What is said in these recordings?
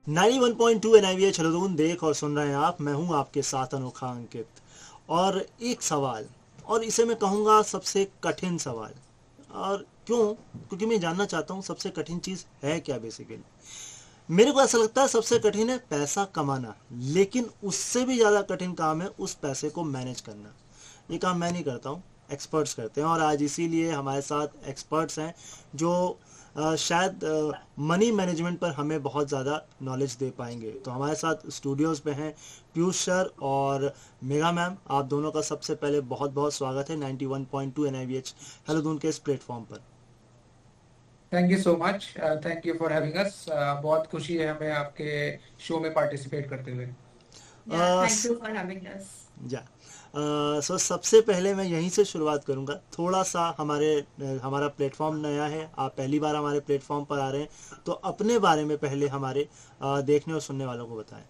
91.2 NIVH हलदून देख और सुन रहे हैं आप। मैं हूं आपके साथ अनोखा अंकित। और एक सवाल, और इसे मैं कहूँगा सबसे कठिन सवाल। और क्यों? क्योंकि मैं जानना चाहता हूँ सबसे कठिन चीज़ है क्या बेसिकली। मेरे को ऐसा लगता है सबसे कठिन है पैसा कमाना, लेकिन उससे भी ज़्यादा कठिन काम है उस पैसे को मैनेज करना। ये काम मैं नहीं करता हूँ, एक्सपर्ट्स करते हैं। और आज इसीलिए हमारे साथ एक्सपर्ट्स हैं जो शायद मनी मैनेजमेंट पर हमें बहुत ज़्यादा नॉलेज दे पाएंगे। तो हमारे साथ स्टूडियोज़ पे हैं पीयूष सर और मेघा मैम। आप दोनों का सबसे पहले बहुत बहुत स्वागत है 91.2 NIVH हेलो दून के इस प्लेटफॉर्म पर। Thank you so much. Thank you for having us. बहुत खुशी है हमें आपके शो में पार्टिसिपेट करते हुए। Yeah, thank you for having us. या सो सबसे पहले मैं यहीं से शुरुआत करूंगा। थोड़ा सा हमारा प्लेटफॉर्म नया है, आप पहली बार हमारे प्लेटफॉर्म पर आ रहे हैं, तो अपने बारे में पहले हमारे देखने और सुनने वालों को बताएं।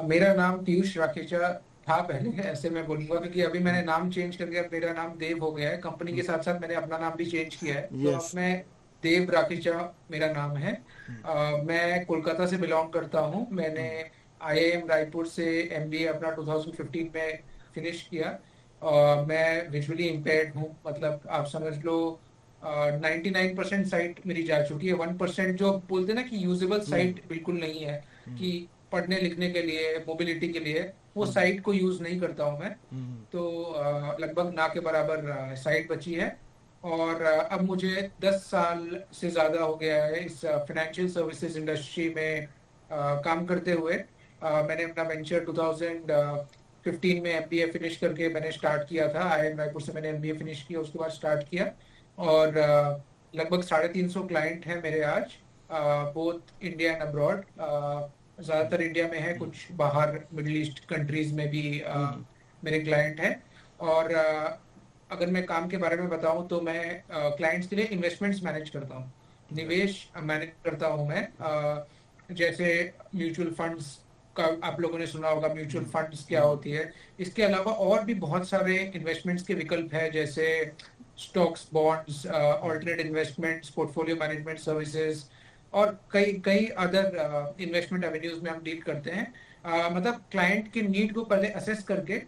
मेरा नाम पीयूष राकेचा था पहले, ऐसे मैं बोलूंगा, क्योंकि अभी मैंने नाम चेंज करके अब मेरा नाम देव हो गया है। कंपनी के साथ साथ मैंने अपना नाम भी चेंज किया है, तो यस। अब मैं देव राकेचा मेरा नाम है। मैं कोलकाता से बिलोंग करता हूँ। मैंने आईआईएम रायपुर से एमबीए अपना 2015 में फिनिश किया। मैं विजुअली इम्पेयर्ड हूँ, मतलब आप समझ लो 99% साइट मेरी जा चुकी है। 1% जो बोलते हैं ना कि यूजेबल साइट बिल्कुल नहीं है, कि पढ़ने लिखने के लिए, मोबिलिटी के लिए, वो साइट को यूज नहीं करता हूँ मैं। तो लगभग ना के बराबर साइट बची है। और अब मुझे 10 साल से ज्यादा हो गया है इस फाइनेंशियल सर्विसेज इंडस्ट्री में काम करते हुए। मैंने अपना वेंचर 2015 में एमबीए फिनिश करके मैंने स्टार्ट किया था। आईआईएम रायपुर से मैंने एमबीए फिनिश किया, उसके बाद स्टार्ट किया। और लगभग 350 क्लाइंट हैं मेरे आज, बोथ इंडिया एंड अब्रॉड। ज्यादातर इंडिया में है, कुछ बाहर मिडिल ईस्ट कंट्रीज में भी मेरे क्लाइंट हैं। और अगर मैं काम के बारे में बताऊं तो मैं क्लाइंट्स के लिए इन्वेस्टमेंट्स मैनेज करता हूं, निवेश मैनेज करता हूं मैं। जैसे म्यूचुअल फंड्स का आप लोगों ने सुना होगा, म्यूचुअल फंड्स क्या होती है। इसके अलावा और भी बहुत सारे इन्वेस्टमेंट्स के विकल्प हैं, जैसे stocks, bonds, alternate investments, portfolio management services, और कई कई अदर इन्वेस्टमेंट एवेन्यूज में हम डील करते हैं। मतलब क्लाइंट की नीड को पहले असेस करके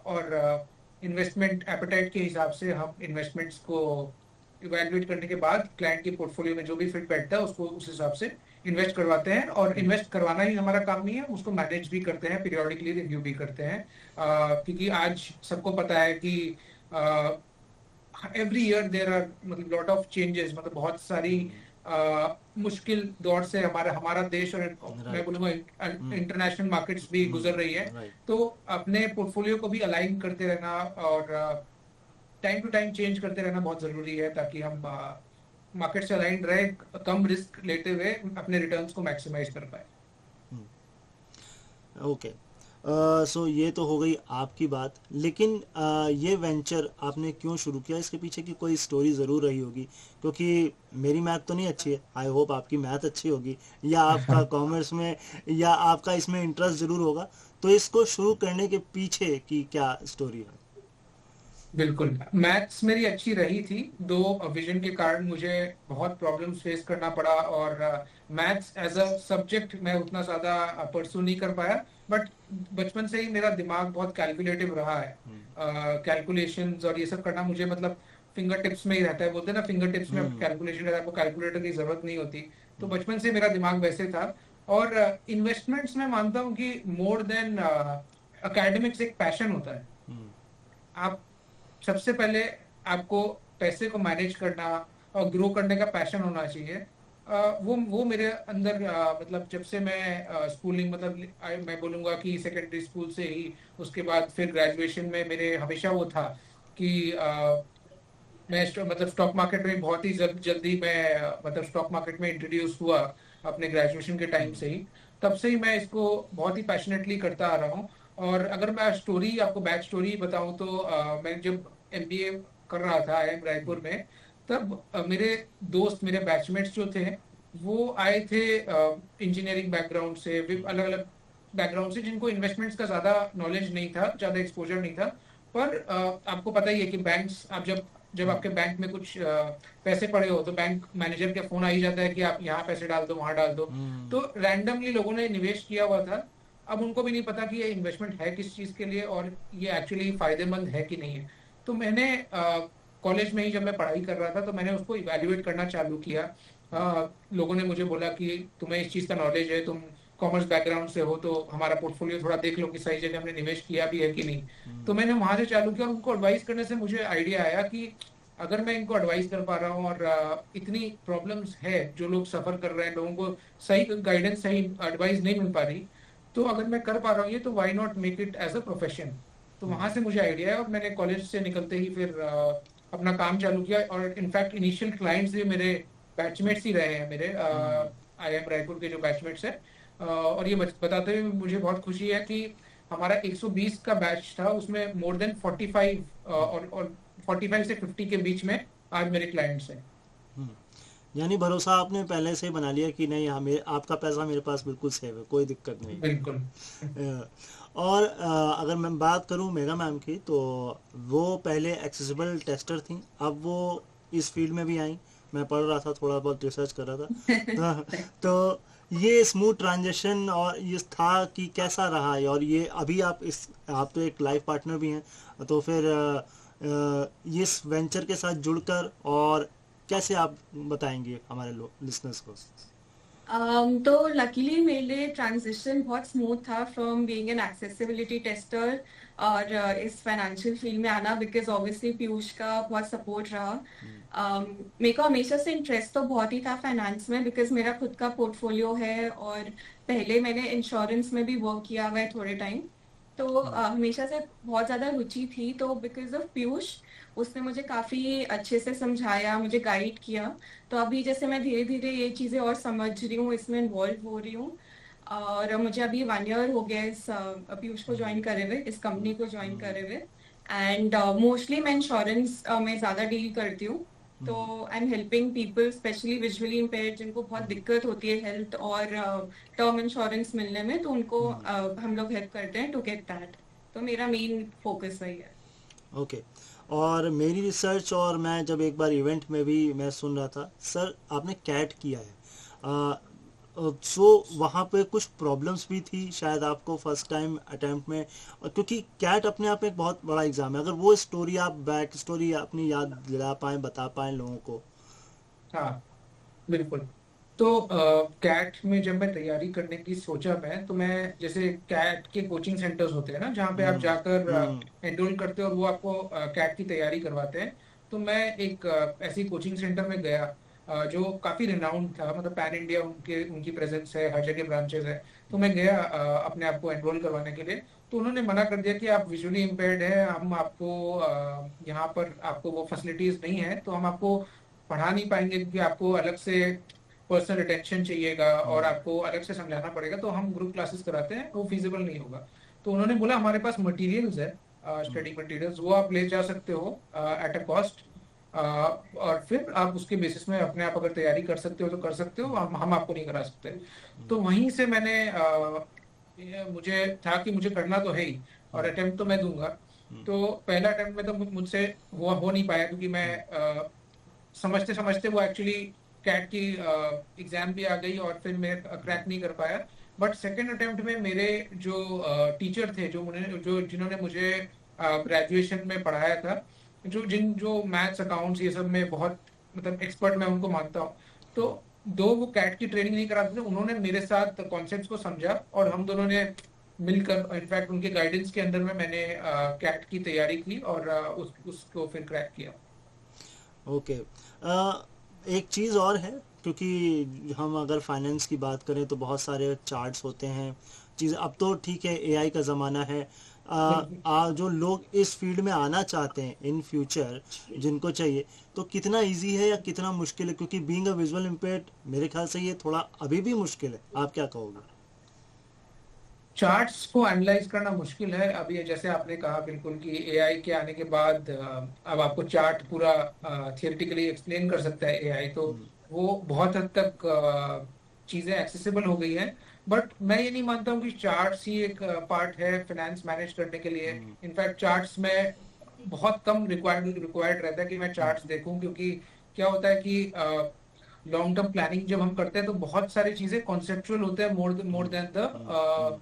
और इन्वेस्टमेंट एपेटाइट के हिसाब से हम इन्वेस्टमेंट्स को इवैल्यूएट करने के बाद क्लाइंट के पोर्टफोलियो में जो भी फिट बैठता है उसको उस हिसाब से इन्वेस्ट करवाते हैं। और इन्वेस्ट करवाना ही हमारा काम नहीं है, उसको मैनेज भी करते हैं, पीरियोडिकली रिव्यू भी करते हैं। क्योंकि आज सबको पता है कि एवरी ईयर देयर आर मतलब लॉट ऑफ चेंजेस, मतलब बहुत सारी मुश्किल दौर से हमारा हमारा देश और मैं राइट। बोलूंगा इंटरनेशनल मार्केट्स भी गुजर रही है। राइट। तो अपने पोर्टफोलियो को भी अलाइन करते रहना और टाइम टू टाइम चेंज करते रहना बहुत जरूरी है, ताकि हम मार्केट से अलाइन रहे, कम रिस्क लेते हुए अपने रिटर्न्स को मैक्सिमाइज कर पाए। ओके। सो ये तो हो गई आपकी बात, लेकिन ये वेंचर आपने क्यों शुरू किया? इसके पीछे की कोई स्टोरी ज़रूर रही होगी, क्योंकि मेरी मैथ तो नहीं अच्छी है। आई होप आपकी मैथ अच्छी होगी, या आपका कॉमर्स में, या आपका इसमें इंटरेस्ट ज़रूर होगा। तो इसको शुरू करने के पीछे की क्या स्टोरी है? बिल्कुल, मैथ्स मेरी अच्छी रही थी। दो विजन के कारण मुझे बहुत प्रॉब्लम्स फेस करना पड़ा, और मैथ्स एज अ सब्जेक्ट मैं उतना ज्यादा परसू नहीं कर पाया। बट बचपन से ही मेरा दिमाग बहुत कैलकुलेटिव रहा है। कैलकुलेशंस और ये सब करना मुझे मतलब फिंगर टिप्स में ही रहता है। बोलते हैं ना, फिंगर टिप्स में कैलकुलेशन रहता है, आपको कैलकुलेटर की जरूरत नहीं होती। तो बचपन से मेरा दिमाग वैसे था। और इन्वेस्टमेंट्स में मानता हूँ कि मोर देन अकेडमिक्स एक पैशन होता है। आप सबसे पहले आपको पैसे को मैनेज करना और ग्रो करने का पैशन होना चाहिए। वो मेरे अंदर मतलब जब से मैं स्कूलिंग, मतलब मैं बोलूंगा कि सेकेंडरी स्कूल से ही, उसके बाद फिर ग्रेजुएशन में मेरे हमेशा वो था कि मैं मतलब स्टॉक मार्केट में बहुत ही जल्दी मैं मतलब स्टॉक मार्केट में इंट्रोड्यूस हुआ अपने ग्रेजुएशन के टाइम से ही। तब से ही मैं इसको बहुत ही पैशनेटली करता आ रहा हूँ। और अगर मैं स्टोरी आपको बैक स्टोरी बताऊं तो मैं जब एमबीए कर रहा था आईआईएम रायपुर में, तब मेरे दोस्त, मेरे बैचमेट्स जो थे, वो आए थे इंजीनियरिंग बैकग्राउंड से, अलग अलग बैकग्राउंड से, जिनको इन्वेस्टमेंट्स का ज्यादा नॉलेज नहीं था, ज्यादा एक्सपोजर नहीं था। पर आपको पता ही है कि बैंक्स, आप जब जब आपके बैंक में कुछ पैसे पड़े हो तो बैंक मैनेजर के फोन आ ही जाता है कि आप यहाँ पैसे डाल दो, वहां डाल दो। तो रैंडमली लोगों ने निवेश किया हुआ था। अब उनको भी नहीं पता कि ये इन्वेस्टमेंट है किस चीज के लिए और ये एक्चुअली फायदेमंद है कि नहीं है। तो मैंने कॉलेज में ही जब मैं पढ़ाई कर रहा था तो मैंने उसको इवेल्युएट करना चालू किया। लोगों ने मुझे बोला कि तुम्हें इस चीज का नॉलेज है, तुम कॉमर्स बैकग्राउंड से हो, तो हमारा पोर्टफोलियो थोड़ा देख लो कि सही जगह हमने निवेश किया भी है कि नहीं। तो मैंने वहां से चालू किया और उनको एडवाइस करने से मुझे आइडिया आया कि अगर मैं इनको एडवाइस कर पा रहा हूँ और इतनी प्रॉब्लम्स है जो लोग सफर कर रहे हैं, लोगों को सही गाइडेंस, सही एडवाइस नहीं मिल पा रही, तो अगर मैं कर पा रहा हूँ ये, तो why not make it as a profession. तो वहां से मुझे आइडिया है और मैंने कॉलेज से निकलते ही फिर अपना काम चालू किया। और इनफैक्ट इनिशियल क्लाइंट्स भी मेरे बैचमेट्स ही रहे हैं, मेरे IIM रायपुर के जो बैचमेट्स है। और ये बताते हुए मुझे बहुत खुशी है कि हमारा 120 का बैच था, उसमें मोर देन 45 और 45 से 50 के बीच में आज मेरे क्लाइंट्स हैं। यानी भरोसा आपने पहले से ही बना लिया कि नहीं, हाँ मेरे आपका पैसा मेरे पास बिल्कुल सेव है, कोई दिक्कत नहीं। बिल्कुल। और अगर मैं बात करूं मेगा मैम की, तो वो पहले एक्सेसिबल टेस्टर थी, अब वो इस फील्ड में भी आई। मैं पढ़ रहा था, थोड़ा बहुत रिसर्च कर रहा था तो ये स्मूथ ट्रांजिशन और ये था कि कैसा रहा है, और ये अभी आप तो एक लाइफ पार्टनर भी हैं, तो फिर ये इस वेंचर के साथ जुड़कर और कैसे आप बताएंगे हमारे लिसनर्स को? तो लकीली मेरे लिए ट्रांजिशन बहुत स्मूथ था from being an accessibility tester और इस फाइनेंशियल फील्ड में आना, बिकॉज ऑब्वियसली पीयूष का बहुत सपोर्ट रहा। मेरे को हमेशा से इंटरेस्ट तो बहुत ही था फाइनेंस में, बिकॉज मेरा खुद का पोर्टफोलियो है और पहले मैंने इंश्योरेंस में भी वर्क किया हुआ है थोड़े टाइम। तो हमेशा से बहुत ज़्यादा रुचि थी। तो बिकॉज ऑफ पीयूष, उसने मुझे काफ़ी अच्छे से समझाया, मुझे गाइड किया। तो अभी जैसे मैं धीरे धीरे ये चीज़ें और समझ रही हूँ, इसमें इन्वॉल्व हो रही हूँ। और मुझे अभी 1 ईयर हो गया इस पीयूष को ज्वाइन करे हुए, इस कंपनी को ज्वाइन करे हुए। एंड मोस्टली मैं इंश्योरेंस में ज़्यादा डील करती हूँ। तो I am helping people specially visually impaired, जिनको बहुत दिक्कत होती है हेल्थ और टर्म इंश्योरेंस मिलने में, तो उनको हम लोग हेल्प करते हैं टू गेट दैट। तो मेरा मेन फोकस वही है। ओके। और मेरी रिसर्च, और मैं जब एक बार इवेंट में भी मैं सुन रहा था, सर आपने कैट किया है, सो वहाँ पे कुछ प्रॉब्लम्स भी थी शायद आपको फर्स्ट टाइम अटेम्प्ट में, और क्योंकि कैट अपने आप में एक बहुत बड़ा एग्जाम है। अगर वो स्टोरी आप बैक स्टोरी अपनी याद दिला पाएँ, बता पाएँ लोगों को। हाँ बिल्कुल। तो कैट में जब मैं तैयारी करने की सोचा, तो मैं जैसे कैट के कोचिंग सेंटर्स होते हैं ना, जहाँ पे आप जाकर एनरोल करते हो और वो आपको कैट की तैयारी करवाते हैं। तो मैं एक ऐसी कोचिंग सेंटर में गया जो काफी रिनाउंड था, मतलब पैन इंडिया उनकी प्रेजेंस है, हर जगह ब्रांचेस है। तो मैं गया अपने आप को एनरोल करवाने के लिए। तो उन्होंने मना कर दिया कि आप विजुअली इम्पेयर्ड है, हम आपको यहाँ पर आपको वो फैसिलिटीज नहीं है, तो हम आपको पढ़ा नहीं पाएंगे, क्योंकि आपको अलग से पर्सनल अटेंशन चाहिएगा और आपको अलग से समझाना पड़ेगा। तो हम ग्रुप क्लासेस कराते हैं, वो फिजिबल नहीं होगा। तो उन्होंने बोला हमारे पास मटेरियल्स है, स्टडी मटेरियल्स, वो आप ले जा सकते हो एट अ कॉस्ट, और फिर आप उसके बेसिस में अपने आप अगर तैयारी कर सकते हो तो कर सकते हो, हम आपको नहीं करा सकते। तो वहीं से मैंने मुझे था कि मुझे करना तो है ही और अटेम्प्ट तो मैं दूंगा। तो पहला अटेम्प्ट में तो मुझसे हो नहीं पाया, क्योंकि मैं समझते समझते वो एक्चुअली कैट की एग्जाम भी आ गई और फिर मैं क्रैक नहीं कर पाया। बट सेकेंड अटेम्प्ट में मेरे जो टीचर थे, जिन्होंने मुझे ग्रेजुएशन में पढ़ाया था, जो मैथ्स अकाउंट्स ये सब में बहुत मतलब एक्सपर्ट मैं उनको मानता हूँ, तो दो वो कैट की ट्रेनिंग नहीं कराते थे, उन्होंने मेरे साथ कॉन्सेप्ट्स को समझा और हम दोनों ने मिलकर, इनफैक्ट उनके गाइडेंस के अंदर में मैंने कैट की तैयारी की और उसको फिर क्रैक किया। ओके। एक चीज़ और है, क्योंकि हम अगर फाइनेंस की बात करें तो बहुत सारे चार्ट्स होते हैं चीज़। अब तो ठीक है, एआई का ज़माना है। जो लोग इस फील्ड में आना चाहते हैं इन फ्यूचर, जिनको चाहिए, तो कितना इजी है या कितना मुश्किल है? क्योंकि बीइंग अ विजुअल इम्पेयर्ड, मेरे ख्याल से ये थोड़ा अभी भी मुश्किल है। आप क्या कहोगे? चार्ट्स को एनालाइज करना मुश्किल है अभी, जैसे आपने कहा बिल्कुल कि एआई के आने के बाद अब आपको चार्ट पूरा थियोरेटिकली एक्सप्लेन कर सकता है एआई, तो वो बहुत हद तक चीजें एक्सेसिबल हो गई हैं। बट मैं ये नहीं मानता हूँ कि चार्ट्स ही एक पार्ट है फाइनेंस मैनेज करने के लिए। इनफैक्ट चार्ट्स में बहुत कम रिक्वायर्ड रहता है कि मैं चार्ट्स देखूं, क्योंकि क्या होता है कि लॉन्ग टर्म प्लानिंग जब हम करते हैं तो बहुत सारी चीजें कॉन्सेप्चुअल होते हैं मोर देन द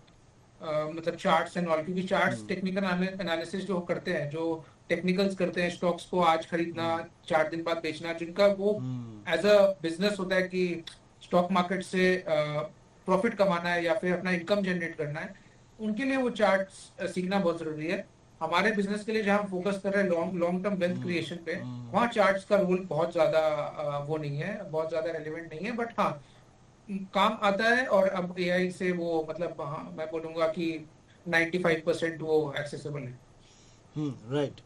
मतलब चार्ट्स एंड ऑल, क्योंकि चार्ट्स टेक्निकल एनालिसिस जो करते हैं, जो टेक्निकल्स करते हैं, स्टॉक्स को आज खरीदना 4 दिन बाद बेचना, जिनका वो एज अ बिजनेस होता है कि स्टॉक मार्केट से प्रॉफिट कमाना है या फिर अपना इनकम जनरेट करना है, उनके लिए वो चार्ट्स सीखना बहुत जरूरी है। हमारे बिजनेस के लिए जहाँ हम फोकस कर रहे हैं long long term wealth creation पे, वहाँ चार्ट्स का रोल बहुत ज्यादा वो नहीं है, बहुत ज्यादा रेलिवेंट नहीं है, बट हाँ काम आता है। और अब एआई से वो मतलब हाँ मैं बोलूंगा कि 95% वो एक्सेसिबल है। राइट।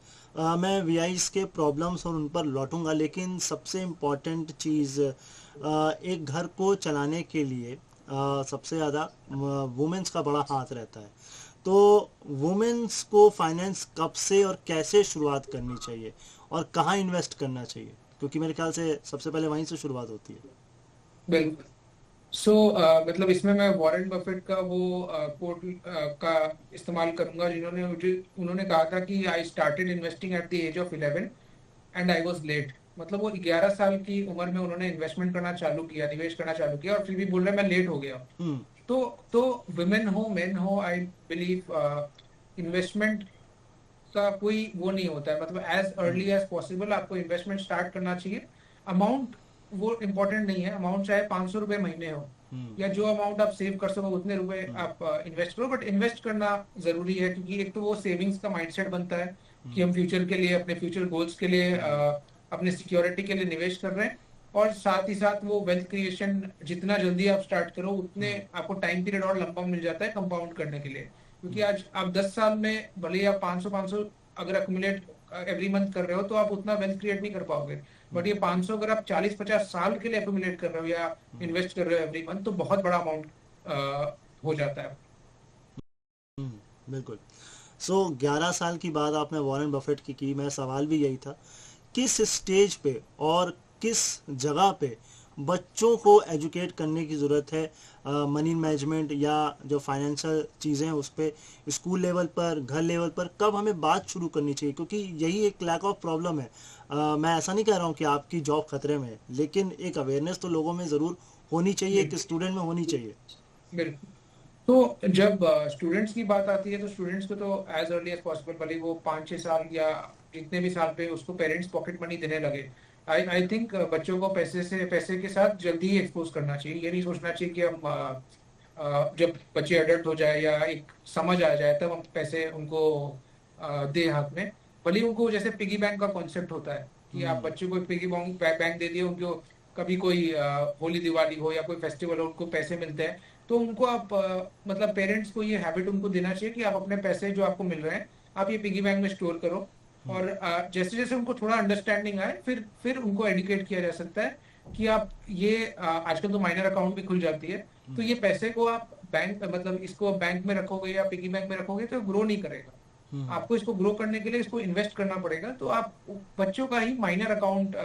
मैं वीआईस के प्रॉब्लम्स और उन पर लौटूंगा, लेकिन सबसे इम्पोर्टेंट चीज़, एक घर को चलाने के लिए सबसे ज़्यादा वुमेन्स का बड़ा हाथ रहता है। तो वुमेन्स को फाइनेंस कब से और कैसे शुरुआत करनी चाहिए और कहाँ इन्वेस्ट करना चाहिए, क्योंकि मेरे ख्याल से सबसे पहले वहीं से शुरुआत होती है। बिल्कुल। सो मतलब इसमें मैं वॉरेन बफेट का वो कोट का इस्तेमाल करूंगा, जिन्होंने मुझे उन्होंने कहा था कि I started investing at the age of 11 and I was late. मतलब वो 11 साल की उम्र में उन्होंने इन्वेस्टमेंट करना चालू किया, निवेश करना चालू किया, और फिर भी बोल रहे हैं मैं लेट हो गया। हम्म। तो वुमेन हो मेन हो, आई बिलीव इन्वेस्टमेंट का कोई वो नहीं होता है, मतलब एज अर्ली एज पॉसिबल आपको इन्वेस्टमेंट स्टार्ट करना चाहिए। अमाउंट वो इम्पोर्टेंट नहीं है, अमाउंट चाहे 500 रुपए महीने हो या जो अमाउंट आप सेव कर सको उतने रुपए आप इन्वेस्ट करो, बट इन्वेस्ट करना जरूरी है, क्योंकि एक तो वो सेविंग्स का माइंडसेट बनता है कि हम फ्यूचर के लिए, अपने फ्यूचर गोल्स के लिए, अपने सिक्योरिटी के लिए निवेश कर रहे हैं। और साथ ही साथ वो वेल्थ क्रिएशन जितना जल्दी आप स्टार्ट करो उतने आपको टाइम पीरियड और लंबा मिल जाता है कंपाउंड करने के लिए। क्योंकि आज आप 10 साल में भले ही आप 500 अगर अक्यूमुलेट एवरी मंथ कर रहे हो तो आप उतना वेल्थ क्रिएट नहीं कर पाओगे, बट ये 500 अगर आप 40-50 साल के लिए अक्यूमुलेट कर रहे हो या इन्वेस्ट कर रहे हो एवरी मंथ, तो बहुत बड़ा अमाउंट हो जाता है। बिल्कुल। सो 11 साल की बात आपने वॉरेन बफेट की, मैं सवाल भी यही था, किस स्टेज पे और किस जगह पे बच्चों को एजुकेट करने की ज़रूरत है मनी मैनेजमेंट या जो फाइनेंशियल चीज़ें हैं उस पर, स्कूल लेवल पर, घर लेवल पर, कब हमें बात शुरू करनी चाहिए, क्योंकि यही एक लैक ऑफ प्रॉब्लम है। मैं ऐसा नहीं कह रहा हूँ कि आपकी जॉब खतरे में है, लेकिन एक अवेयरनेस तो लोगों में ज़रूर होनी चाहिए, एक स्टूडेंट में होनी चाहिए। बिल्कुल। तो जब स्टूडेंट्स की बात आती है तो स्टूडेंट्स को तो एज अर्ली एज पॉसिबल, भले वो 5-6 साल या जितने भी साल पे उसको पेरेंट्स पॉकेट मनी देने लगे, आई आई थिंक बच्चों को पैसे के साथ जल्दी ही एक्सपोज करना चाहिए। ये नहीं सोचना चाहिए कि हम जब बच्चे अडल्ट हो जाए या एक समझ आ जाए तब हम पैसे उनको दे हाथ में। भले ही उनको, जैसे पिगी बैंक का कॉन्सेप्ट होता है कि आप बच्चों को एक पिगी बैंक दे दिए, उनको कभी कोई होली दिवाली हो या कोई फेस्टिवल हो उनको पैसे मिलते हैं, तो उनको आप मतलब पेरेंट्स को ये हैबिट उनको देना चाहिए कि आप अपने पैसे जो आपको मिल रहे हैं आप ये पिगी बैंक में स्टोर करो। और जैसे जैसे उनको थोड़ा अंडरस्टैंडिंग आए फिर उनको एडुकेट किया जा सकता है कि आप ये आजकल तो माइनर अकाउंट भी खुल जाती है, तो ये पैसे को आप बैंक मतलब इसको बैंक में रखोगे या पिगी बैंक में रखोगे तो ग्रो नहीं करेगा। आपको इसको ग्रो करने के लिए इसको इन्वेस्ट करना पड़ेगा। तो आप बच्चों का ही माइनर अकाउंट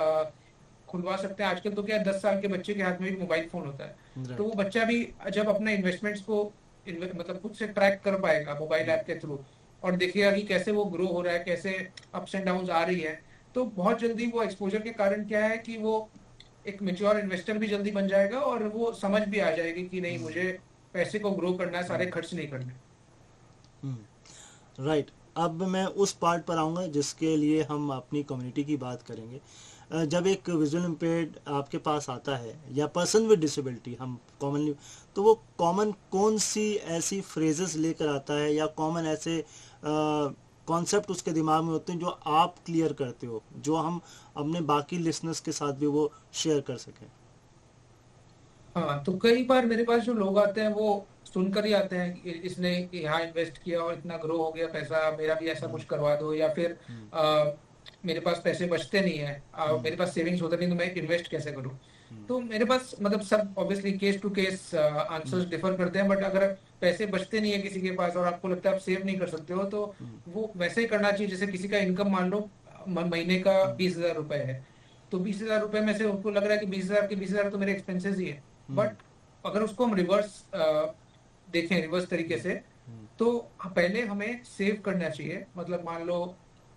खुलवा सकते हैं। आजकल तो क्या 10 साल के बच्चे के हाथ में भी मोबाइल फोन होता है, तो वो बच्चा भी जब अपने इन्वेस्टमेंट्स को मतलब खुद से ट्रैक कर पाएगा मोबाइल ऐप के थ्रू और देखिएगा कि कैसे वो ग्रो हो रहा है, कैसे अप्स एंड डाउन आ रही है, तो बहुत जल्दी वो एक्सपोजर के कारण क्या है कि वो एक मेच्योर इन्वेस्टर भी जल्दी बन जाएगा और वो समझ भी आ जाएगी कि नहीं, मुझे पैसे को ग्रो करना है, सारे खर्च नहीं करने। राइट। अब मैं उस पार्ट पर आऊँगा जिसके लिए हम अपनी कम्युनिटी की बात करेंगे। जब एक विजुअल इम्पेयर्ड आपके पास आता है या पर्सन विद डिसेबिलिटी, हम कॉमनली, तो वो कॉमन कौन सी ऐसी फ्रेजेस लेकर आता है या कॉमन ऐसे कॉन्सेप्ट उसके दिमाग में होते हैं जो आप क्लियर करते हो, जो हम अपने बाकी लिसनर्स के साथ भी वो शेयर कर सकें? हाँ, तो कई बार मेरे पास जो लोग आते हैं वो सुनकर ही आते हैं कि इसने यहाँ इन्वेस्ट किया और इतना ग्रो हो गया पैसा, मेरा भी ऐसा कुछ करवा दो, या फिर मेरे पास पैसे बचते नहीं है, मेरे पास सेविंग्स होता नहीं तो मैं इन्वेस्ट कैसे करूँ। तो मेरे पास मतलब सब obviously case to case answers differ करते हैं, बट अगर पैसे बचते नहीं है किसी के पास और आपको लगता है आप सेव नहीं कर सकते हो, तो वो वैसे ही करना चाहिए जैसे किसी का इनकम मान लो महीने का 20,000 रुपए है, तो 20,000 रुपए में से उनको लग रहा है कि 20,000 के 20,000 तो मेरे एक्सपेंसेस ही है, बट अगर उसको हम रिवर्स देखें, रिवर्स तरीके से, तो पहले हमें सेव करना चाहिए। मतलब मान लो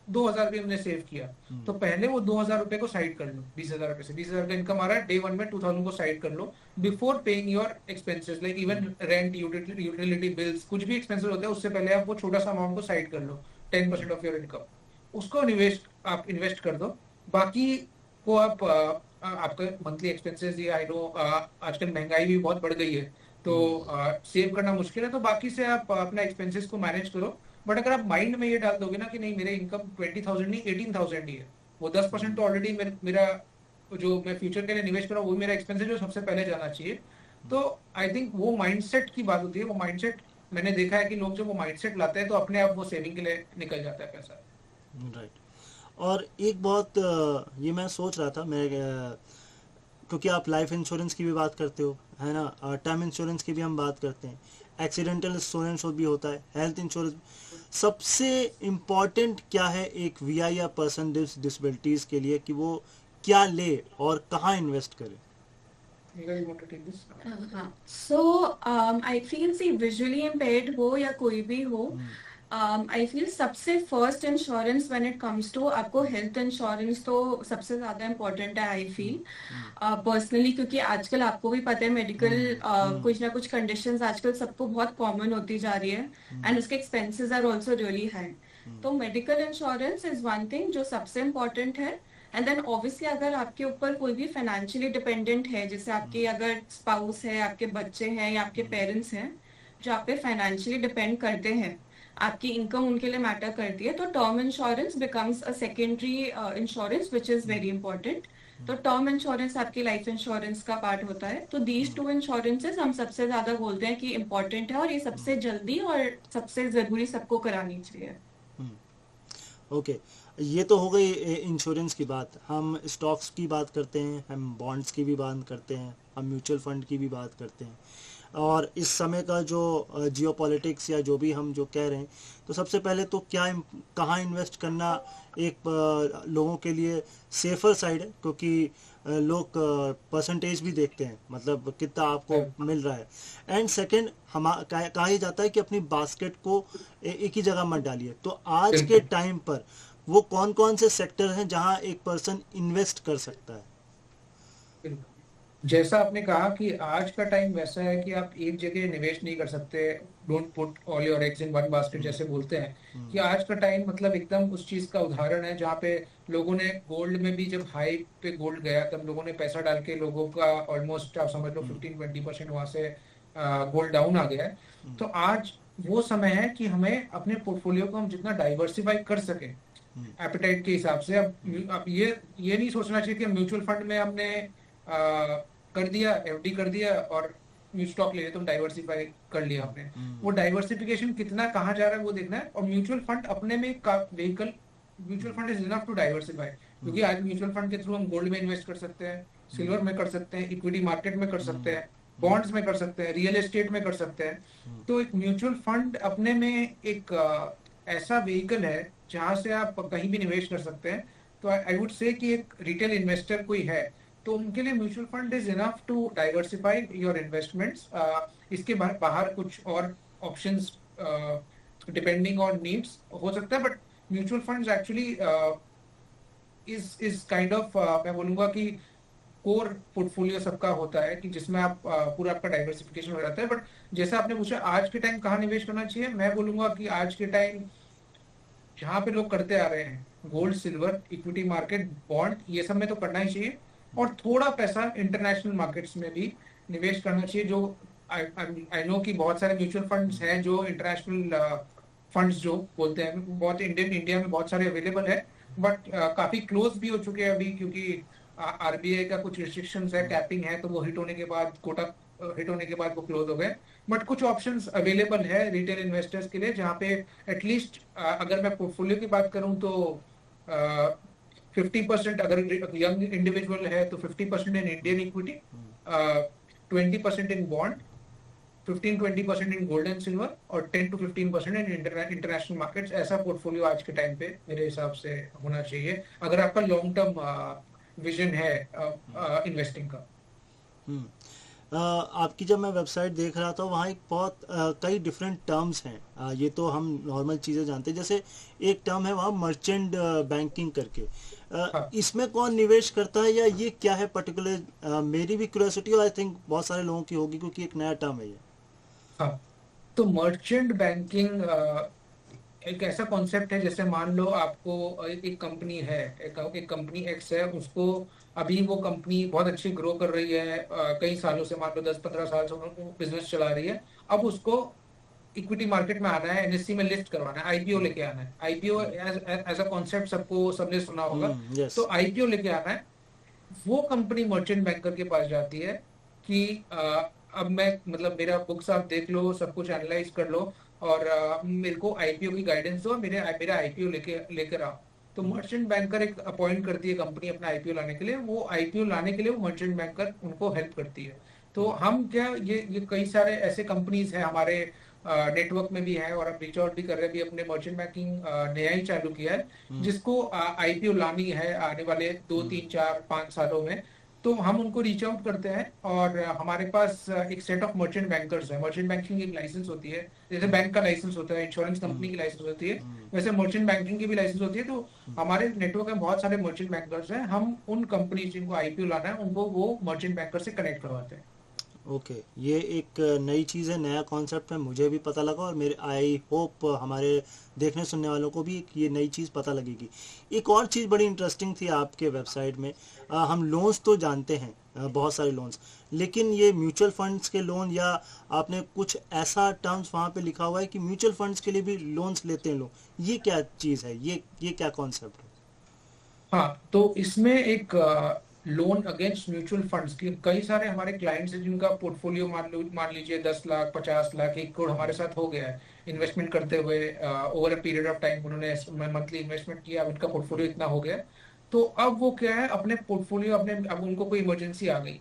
2,000 रुपये हमने सेव किया, तो पहले वो 2,000 रुपये को साइड कर लो। 20,000 रुपये से 20,000 का इनकम आ रहा है, डे 1 में 2,000 को साइड कर लो before paying your expenses, like even rent, utility bills, कुछ भी एक्सपेंसेस होते हैं उससे पहले आप वो छोटा सा अमाउंट को साइड कर लो, 10% ऑफ योर इनकम, उसको आप इन्वेस्ट कर दो। बाकी को आप आपका मंथली एक्सपेंसेस, ये आई नो आजकल महंगाई भी बहुत बढ़ गई है, तो सेव करना मुश्किल है, तो बाकी से आप अपना एक्सपेंसेस को मैनेज करो। बट अगर आप माइंड में ये डाल दोगे ना कि नहीं मेरे इनकम 20,000 नहीं 18,000 ही है, वो 10% तो ऑलरेडी मेरा जो मैं फ्यूचर के लिए निवेश कर रहा हूँ वो मेरा एक्सपेंसेस जो सबसे पहले जाना चाहिए। तो आई थिंक वो माइंडसेट की बात होती है। वो माइंडसेट मैंने देखा है कि लोग जब वो माइंडसेट लाते हैं तो अपने आप वो सेविंग के लिए निकल जाता है पैसा। राइट। और एक बहुत ये मैं सोच रहा था, मैं क्योंकि आप लाइफ इंश्योरेंस की भी बात करते हो, है ना, टर्म इंश्योरेंस की भी हम बात करते हैं, एक्सीडेंटल इंश्योरेंस भी होता है, हेल्थ इंश्योरेंस, सबसे इम्पॉर्टेंट क्या है एक वीआई या पर्सन डिसेबिलिटीज के लिए कि वो क्या ले और कहाँ इन्वेस्ट करे? हाँ, so I feel see visually impaired हो या कोई भी हो, आई फील सबसे first insurance when it comes to आपको हेल्थ इंश्योरेंस तो सबसे ज्यादा इम्पोर्टेंट है। आई फील पर्सनली, क्योंकि आजकल आपको भी पता है मेडिकल कुछ ना कुछ कंडीशंस आजकल सबको बहुत कॉमन होती जा रही है, एंड उसके expenses are also really high. तो medical insurance is one thing जो सबसे इम्पोर्टेंट है। एंड देन ऑब्वियसली अगर आपके ऊपर कोई भी फाइनेंशियली डिपेंडेंट है, जैसे आपके अगर स्पाउस है, आपके बच्चे हैं या आपके पेरेंट्स हैं जो आप पे फाइनेंशियली डिपेंड करते हैं, आपकी इनकम उनके लिए मैटर करती है, तो term insurance becomes a secondary insurance which is very important. तो टर्म इंश्योरेंस आपकी लाइफ इंश्योरेंस का पार्ट होता है। तो दीज टू इंश्योरेंसेस हम सबसे ज्यादा बोलते हैं कि इंपॉर्टेंट है और ये सबसे जल्दी और सबसे जरूरी सबको करानी चाहिए। ओके, ये तो हो गई इंश्योरेंस की बात। हम स्टॉक्स की बात करते हैं, हम बॉन्ड्स की भी बात करते हैं, हम म्यूचुअल फंड की भी बात करते हैं। और इस समय का जो जियोपॉलिटिक्स या जो भी हम जो कह रहे हैं, तो सबसे पहले तो कहाँ इन्वेस्ट करना एक लोगों के लिए सेफर साइड है, क्योंकि लोग परसेंटेज भी देखते हैं, मतलब कितना आपको मिल रहा है। एंड सेकंड, कहा ही जाता है कि अपनी बास्केट को एक ही जगह मत डालिए। तो आज के टाइम पर वो कौन कौन से सेक्टर हैं जहां एक पर्सन इन्वेस्ट कर सकता है? जैसा आपने कहा कि आज का टाइम वैसा है कि आप एक जगह निवेश नहीं कर सकते, don't put all your eggs in one basket जैसे बोलते हैं, कि आज का टाइम मतलब एकदम उस चीज का उदाहरण है जहाँ पे लोगों ने गोल्ड में भी, जब हाई पे गोल्ड गया तब लोगों ने पैसा डाल के लोगों का ऑलमोस्ट आप समझ लो 15-20% वहां से गोल्ड डाउन आ गया है। तो आज वो समय है कि हमें अपने पोर्टफोलियो को हम जितना डाइवर्सिफाई कर सके एपेटाइट के हिसाब से। अब ये नहीं सोचना चाहिए कि म्यूचुअल फंड में हमने कर दिया, एफडी कर दिया और म्यूचुअल स्टॉक ले लिया, तो डाइवर्सिफाई कर लिया आपने। वो डाइवर्सिफिकेशन कितना कहाँ जा रहा है वो देखना है। और म्यूचुअल फंड अपने में vehicle, mutual fund is enough to diversify, क्योंकि आज म्यूचुअल फंड के थ्रू हम गोल्ड में इन्वेस्ट कर सकते हैं, सिल्वर में कर सकते हैं, इक्विटी मार्केट में कर सकते हैं, बॉन्ड्स में कर सकते हैं, रियल एस्टेट में कर सकते हैं। तो एक म्यूचुअल फंड अपने में एक ऐसा व्हीकल है जहां से आप कहीं भी निवेश कर सकते हैं। तो आई वुड से कि एक रिटेल इन्वेस्टर कोई है तो उनके लिए mutual fund is enough to diversify your investments. इसके बाहर कुछ और ऑप्शंस डिपेंडिंग ऑन नीड्स हो सकता है, but mutual funds actually is kind of मैं बोलूंगा कि कोर पोर्टफोलियो सबका होता है कि जिसमें आप पूरा आपका डाइवर्सिफिकेशन हो जाता है। बट जैसा आपने पूछा आज के टाइम कहाँ निवेश करना चाहिए, मैं बोलूंगा कि आज के टाइम जहाँ पे लोग करते आ रहे हैं, gold, silver, equity market, bond, ये सब में तो करना ही चाहिए। और थोड़ा पैसा इंटरनेशनल मार्केट्स में भी निवेश करना चाहिए। जो आई नो कि बहुत सारे म्यूचुअल फंड्स हैं जो इंटरनेशनल फंड्स जो बोलते हैं, बहुत इंडिया में बहुत सारे अवेलेबल है, बट काफी क्लोज भी हो चुके हैं अभी, क्योंकि आरबीआई का कुछ रिस्ट्रिक्शंस है, कैपिंग है, तो वो हिट होने के बाद, कोटा हिट होने के बाद वो क्लोज हो गए। बट कुछ ऑप्शंस अवेलेबल है रिटेल इन्वेस्टर्स के लिए, जहाँ पे एटलीस्ट अगर मैं पोर्टफोलियो की बात करूँ तो 50% अगर यंग इंडिविजुअल है तो 50% in Indian equity, 20% in bond, 15-20% in gold and silver और 10-15% इन इंटरनेशनल मार्केट्स। ऐसा पोर्टफोलियो आज के टाइम पे मेरे हिसाब से होना चाहिए अगर आपका लॉन्ग टर्म विजन है इन्वेस्टिंग का। आपकी जब मैं वेबसाइट देख रहा था वहाँ एक बहुत कई डिफरेंट टर्म्स हैं। ये तो हम नॉर्मल चीज़ें जानते हैं, जैसे एक टर्म है वहाँ मर्चेंट बैंकिंग करके। हाँ। इसमें कौन निवेश करता है या ये क्या है पर्टिकुलर? मेरी भी क्यूरियोसिटी और आई थिंक बहुत सारे लोगों की होगी, क्योंकि एक नया टर्म है ये। हाँ, तो मर्चेंट बैंकिंग एक ऐसा कॉन्सेप्ट है, जैसे मान लो आपको एक कंपनी है, एक कंपनी एक्स है, उसको अभी वो कंपनी बहुत अच्छी ग्रो कर रही है, कई सालों से, मान लो 10-15 साल से वो बिजनेस चला रही है। अब उसको इक्विटी मार्केट में आना है, एनएससी में लिस्ट करवाना है, आईपीओ लेके आना है। आईपीओ एज अ कॉन्सेप्ट सबको सबने सुना होगा। यस। तो आईपीओ लेके आना है, वो कंपनी मर्चेंट बैंकर के पास जाती है कि अब मैं, मतलब मेरा बुक्स आप देख लो, सब कुछ एनालाइज कर लो, और मेरे को आईपीओ की गाइडेंस दो, मेरा आईपीओ लेकर आओ। तो मर्चेंट बैंकर एक अपॉइंट करती है कंपनी अपना आईपीओ लाने के लिए। वो आईपीओ लाने के लिए वो मर्चेंट बैंकर उनको हेल्प करती है। तो हम क्या, ये कई सारे ऐसे कंपनीज हैं हमारे नेटवर्क में भी है, और हम रीच आउट भी कर रहे हैं। भी अपने मर्चेंट बैंकिंग नया ही चालू किया है, जिसको आईपीओ लानी है आने वाले 2-3-4-5 सालों में। तो हम उनको रीच आउट करते हैं, और हमारे पास एक सेट ऑफ मर्चेंट बैंकर्स है। मर्चेंट बैंकिंग एक लाइसेंस होती है, जैसे बैंक का लाइसेंस होता है, इंश्योरेंस कंपनी की लाइसेंस होती है, वैसे मर्चेंट बैंकिंग की भी लाइसेंस होती है। तो हमारे नेटवर्क में बहुत सारे मर्चेंट बैंकर्स हैं। हम उन कंपनी जिनको आईपीओ लाना है उनको वो मर्चेंट बैंकर से कनेक्ट करवाते हैं। ओके, ये एक नई चीज़ है, नया कॉन्सेप्ट है, मुझे भी पता लगा और मेरे आई होप हमारे देखने सुनने वालों को भी ये नई चीज़ पता लगेगी। एक और चीज़ बड़ी इंटरेस्टिंग थी आपके वेबसाइट में। हम लोन्स तो जानते हैं, बहुत सारे लोन्स, लेकिन ये म्यूचुअल फंड्स के लोन, या आपने कुछ ऐसा टर्म्स वहाँ पे लिखा हुआ है कि म्यूचुअल फंड्स के लिए भी लोन्स लेते हैं लोग, ये क्या चीज़ है? ये क्या कॉन्सेप्ट है? हाँ, तो इसमें एक लोन अगेंस्ट म्यूचुअल फंड्स की, कई सारे हमारे क्लाइंट्स हैं जिनका पोर्टफोलियो मान लीजिए 10 लाख, 50 लाख, 1 करोड़ हमारे साथ हो गया है इन्वेस्टमेंट करते हुए। Over a period of time उन्होंने मंथली इन्वेस्टमेंट किया, अब उनका पोर्टफोलियो इतना हो गया है। तो अब वो क्या है, अपने पोर्टफोलियो, अपने, अब उनको कोई इमरजेंसी आ गई,